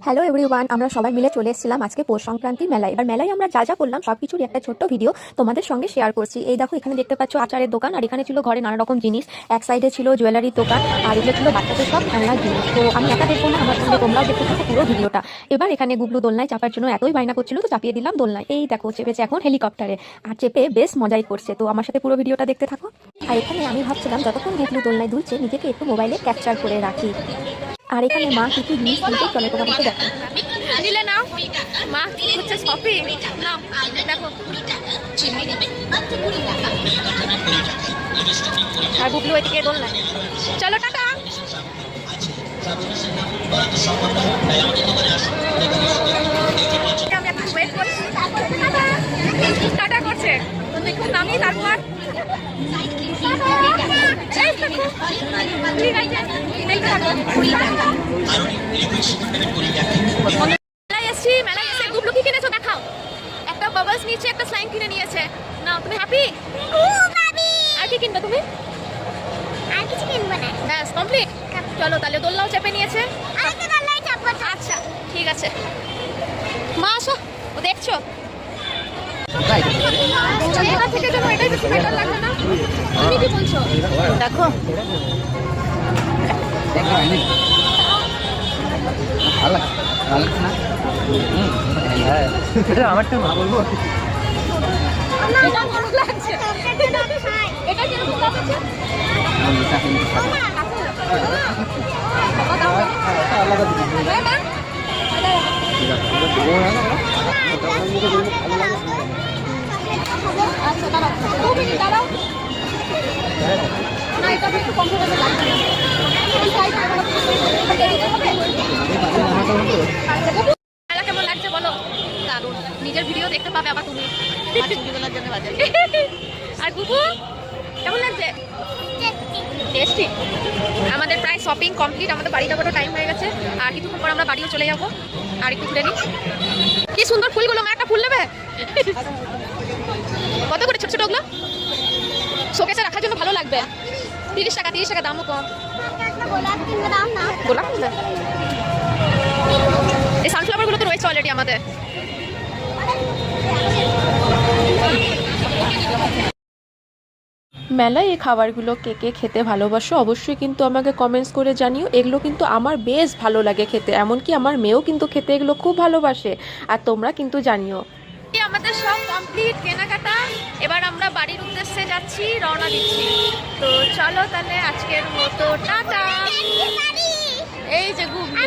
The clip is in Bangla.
হ্যালো এভরিওয়ান, আমরা সবাই মিলে চলে এসেছিলাম আজকে পৌষ সংক্রান্তি মেলায়। এবার মেলায় আমরা যা যা করলাম সবকিছুর একটা ছোট্ট ভিডিও তোমাদের সঙ্গে শেয়ার করছি। এই দেখো, এখানে দেখতে পাচ্ছ আচারের দোকান, আর এখানে ছিল ঘরে নানা রকম জিনিস। এক সাইডে ছিল জুয়েলারির দোকান, আর এগুলো ছিল বাচ্চাদের সব খেলনার জিনিস। তো আমি একা দেখবো না, আমার সঙ্গে তোমরাও দেখতে থাকো পুরো ভিডিওটা। এবার এখানে গুবলু দোলনায় চাপার জন্য এতই বায়না করছিল, তো চাপিয়ে দিলাম দোলনায়। এই দেখো চেপেছে এখন হেলিকপ্টারে, আর চেপে বেশ মজাই করছে। তো আমার সাথে পুরো ভিডিওটা দেখতে থাকো। আর এখানে আমি ভাবছিলাম যতক্ষণ গুবলু দোলনায় দুলছে নিজেকে একটু মোবাইলে ক্যাপচার করে রাখি। আর এখানে মা কি কি জিনিস কিনতে চলে তোমাদেরকে দেখো। নিলে নাও, মা হচ্ছে শপিং নাও, দেখো। আর বুবলু এদিকে দোলনায়। চলো টাটা। আমি এখন ওয়েট করছি, টাটা করছে তো দেখুন আমি। তারপর মেলায় এসছি, মেলায় এসে গুবলু কি কিনেছো দেখাও। একটা বাবলস নিচে একটা স্লাইম কিনে নিয়েছে। নাও, তুমি হ্যাপি? আর কি কিনবে তুমি? আর কিছু কিনবো না, ব্যাস কমপ্লিট। চলো তাহলে দোলনাও চেপে নিয়েছে। আরেকটা দোলনায় চাপবো। আচ্ছা ঠিক আছে, মা আসো। ও দেখছো এটা থেকে চলো, এটাই বেশি বেটার লাগছে না? তুমি কি বলছো? দেখো আমারটা না বলবো, এটা ভালো লাগছে। এটা কিরকম লাগছে? আচ্ছা দাঁড়াও, 2 মিনিট দাঁড়াও। না, এটা একটু কমফোর্টেবল লাগছে না। এই সাইড মেলা কেমন লাগছে বলো? দারুণ, নিজের ভিডিও দেখতে পাবে আবার তুমি। আর বুবু কেমন লাগছে? টেস্টি। আমাদের প্রায় শপিং কমপ্লিট, আমাদের বাড়ি যাওয়ারও টাইম হয়ে গেছে। আর কিছুক্ষণ পর আমরা বাড়িও চলে যাবো। আর একটু ঘুরে নিই। কি সুন্দর ফুলগুলো, মা একটা ফুল নেবে? কত করে ছোট ছোট ওগুলো? শোকেসে রাখার জন্য ভালো লাগবে। 30 টাকা, 30 টাকা, দামও কম। গোলাপ কিনবো, দাম না। গোলাপ কিনবে? এই সানফ্লাওয়ার গুলো তো রয়েছে অলরেডি আমাদের। মেলায় এই খাবারগুলো কে কে খেতে ভালোবাসো অবশ্যই কিন্তু আমাকে কমেন্টস করে জানিও। এগুলো কিন্তু আমার বেশ ভালো লাগে খেতে, এমনকি আমার মেয়েও কিন্তু খেতে এগুলো খুব ভালোবাসে। আর তোমরা কিন্তু জানিও। আমাদের সব কমপ্লিট কেনাকাটা। এবার আমরা বাড়ির উদ্দেশ্যে যাচ্ছি, রওনা দিচ্ছি। তো চলো তাহলে আজকের মতো টাটা। এই যে গুবলু।